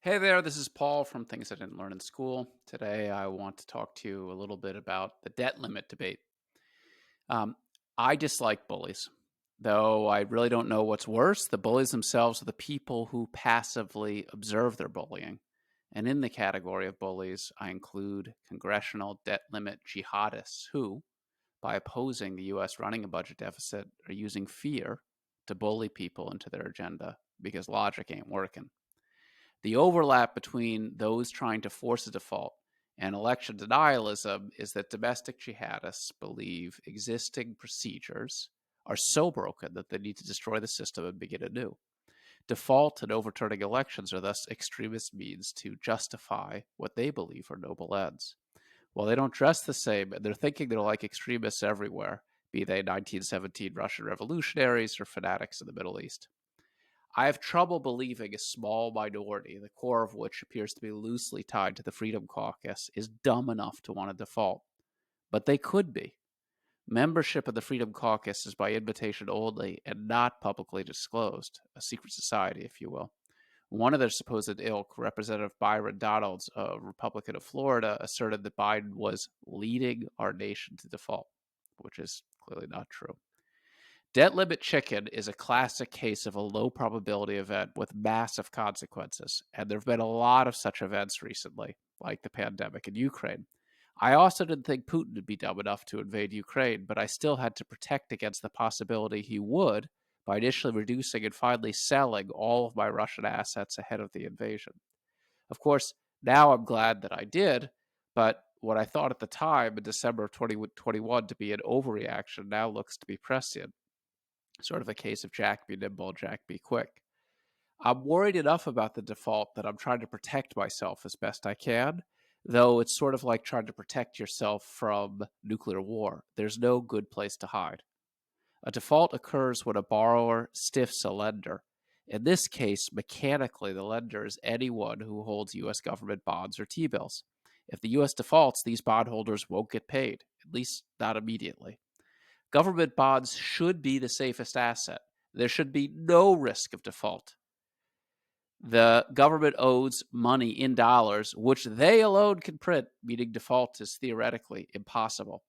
Hey there, this is Paul from Things I Didn't Learn in School. Today I want to talk to you a little bit about the debt limit debate. Um, I dislike bullies, though I really don't know what's worse. The bullies themselves or the people who passively observe their bullying. And in the category of bullies, I include congressional debt limit jihadists who, by opposing the U.S. running a budget deficit, are using fear to bully people into their agenda because logic ain't working. The overlap between those trying to force a default and election denialism is that domestic jihadists believe existing procedures are so broken that they need to destroy the system and begin anew. Default and overturning elections are thus extremist means to justify what they believe are noble ends. While they don't dress the same, and they're thinking they're like extremists everywhere, be they 1917 Russian revolutionaries or fanatics in the Middle East. I have trouble believing a small minority, the core of which appears to be loosely tied to the Freedom Caucus, is dumb enough to want to default. But they could be. Membership of the Freedom Caucus is by invitation only and not publicly disclosed, a secret society, if you will. One of their supposed ilk, Representative Byron Donalds, a Republican of Florida, asserted that Biden was leading our nation to default, which is clearly not true. Debt limit chicken is a classic case of a low probability event with massive consequences, and there have been a lot of such events recently, like the pandemic in Ukraine. I also didn't think Putin would be dumb enough to invade Ukraine, but I still had to protect against the possibility he would by initially reducing and finally selling all of my Russian assets ahead of the invasion. Of course, now I'm glad that I did, but what I thought at the time in December of 2021 to be an overreaction now looks to be prescient. Sort of a case of Jack be nimble, Jack be quick. I'm worried enough about the default that I'm trying to protect myself as best I can, though it's sort of like trying to protect yourself from nuclear war. There's no good place to hide. A default occurs when a borrower stiffs a lender. In this case, mechanically, the lender is anyone who holds U.S. government bonds or T bills. If the U.S. defaults, these bondholders won't get paid, at least not immediately. Government bonds should be the safest asset. There should be no risk of default. The government owes money in dollars, which they alone can print, meaning default is theoretically impossible.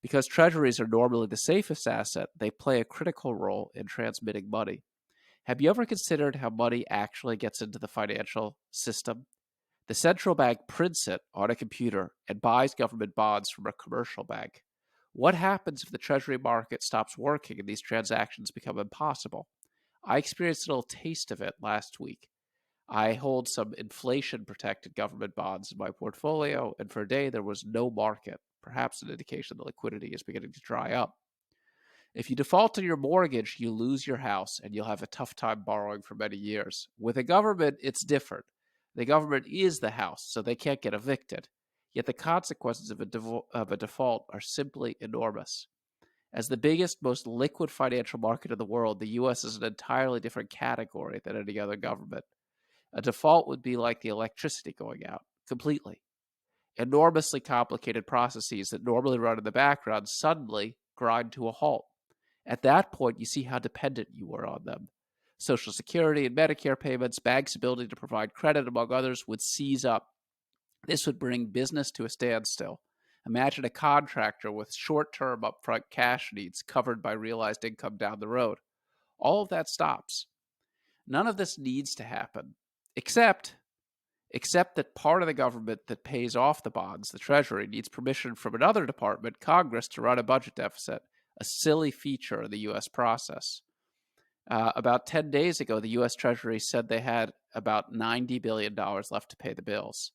Because treasuries are normally the safest asset, they play a critical role in transmitting money. Have you ever considered how money actually gets into the financial system? The central bank prints it on a computer and buys government bonds from a commercial bank. What happens if the treasury market stops working and these transactions become impossible? I experienced a little taste of it last week. I hold some inflation protected government bonds in my portfolio, and for a day there was no market, perhaps an indication that liquidity is beginning to dry up. If you default on your mortgage, you lose your house and you'll have a tough time borrowing for many years. With a government, it's different. The government is the house, so they can't get evicted. Yet the consequences of a default are simply enormous. As the biggest, most liquid financial market in the world, the U.S. is an entirely different category than any other government. A default would be like the electricity going out completely. Enormously complicated processes that normally run in the background suddenly grind to a halt. At that point, you see how dependent you were on them. Social Security and Medicare payments, banks' ability to provide credit, among others, would seize up. This would bring business to a standstill. Imagine a contractor with short term upfront cash needs covered by realized income down the road. All of that stops. None of this needs to happen, except that part of the government that pays off the bonds, the Treasury, needs permission from another department, Congress, to run a budget deficit, a silly feature of the U.S. process. About 10 days ago, the U.S. Treasury said they had about $90 billion left to pay the bills.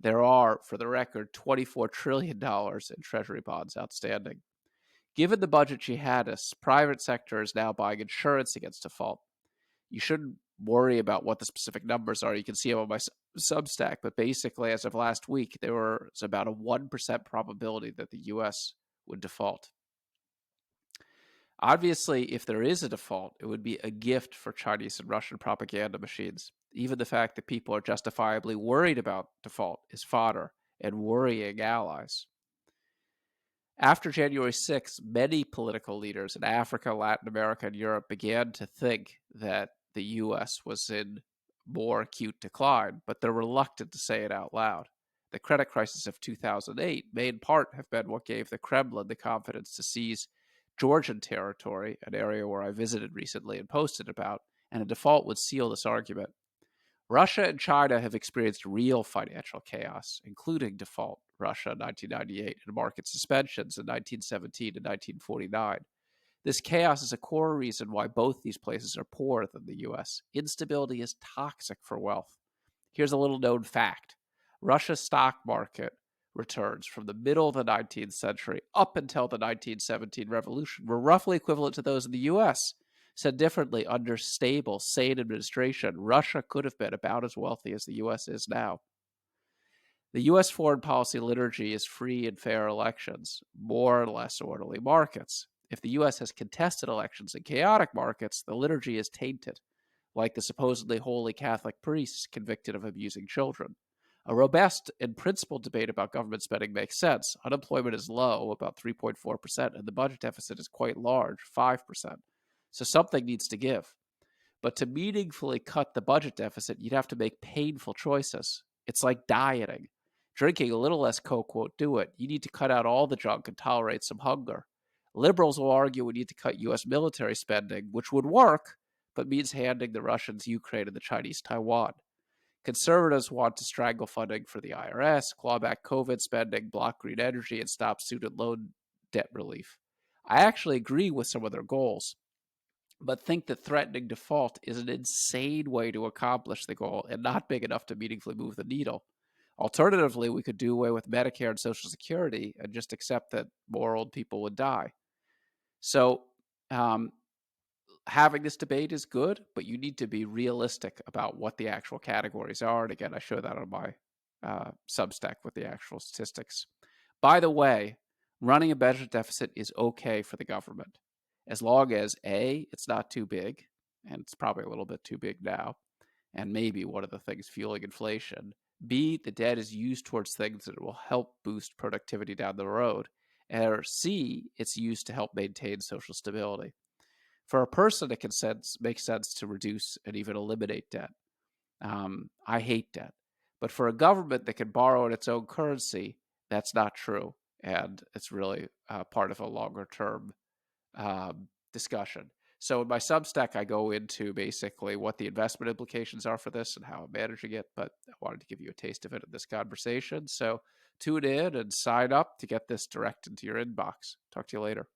There are, for the record, $24 trillion in Treasury bonds outstanding. Given the budget jihadists, private sector is now buying insurance against default. You shouldn't worry about what the specific numbers are. You can see them on my Substack, but basically, as of last week, there was about a 1% probability that the U.S. would default. Obviously, if there is a default, it would be a gift for Chinese and Russian propaganda machines. Even the fact that people are justifiably worried about default is fodder and worrying allies. After January 6th, many political leaders in Africa, Latin America, and Europe began to think that the U.S. was in more acute decline, but they're reluctant to say it out loud. The credit crisis of 2008 may in part have been what gave the Kremlin the confidence to seize Georgian territory, an area where I visited recently and posted about, and a default would seal this argument. Russia and China have experienced real financial chaos, including default, Russia in 1998, and market suspensions in 1917 and 1949. This chaos is a core reason why both these places are poorer than the US. Instability is toxic for wealth. Here's a little known fact: Russia's stock market returns from the middle of the 19th century up until the 1917 revolution were roughly equivalent to those in the US. Said differently, under stable, sane administration, Russia could have been about as wealthy as the US is now. The US foreign policy liturgy is free and fair elections, more or less orderly markets. If the US has contested elections and chaotic markets, the liturgy is tainted, like the supposedly holy Catholic priests convicted of abusing children. A robust and principled debate about government spending makes sense. Unemployment is low, about 3.4%, and the budget deficit is quite large, 5%. So something needs to give. But to meaningfully cut the budget deficit, you'd have to make painful choices. It's like dieting. Drinking a little less Coke won't do it. You need to cut out all the junk and tolerate some hunger. Liberals will argue we need to cut U.S. military spending, which would work, but means handing the Russians Ukraine and the Chinese Taiwan. Conservatives want to strangle funding for the IRS, claw back COVID spending, block green energy, and stop student loan debt relief. I actually agree with some of their goals, but think that threatening default is an insane way to accomplish the goal and not big enough to meaningfully move the needle. Alternatively, we could do away with Medicare and Social Security and just accept that more old people would die. So, having this debate is good, but you need to be realistic about what the actual categories are. And again, I show that on my Substack with the actual statistics. By the way, running a budget deficit is okay for the government, as long as A, it's not too big, and it's probably a little bit too big now, and maybe one of the things fueling inflation. B, the debt is used towards things that will help boost productivity down the road. Or C, it's used to help maintain social stability. For a person, it can make sense to reduce and even eliminate debt. I hate debt. But for a government that can borrow in its own currency, that's not true. And it's really part of a longer term discussion. So in my Substack, I go into basically what the investment implications are for this and how I'm managing it. But I wanted to give you a taste of it in this conversation. So tune in and sign up to get this direct into your inbox. Talk to you later.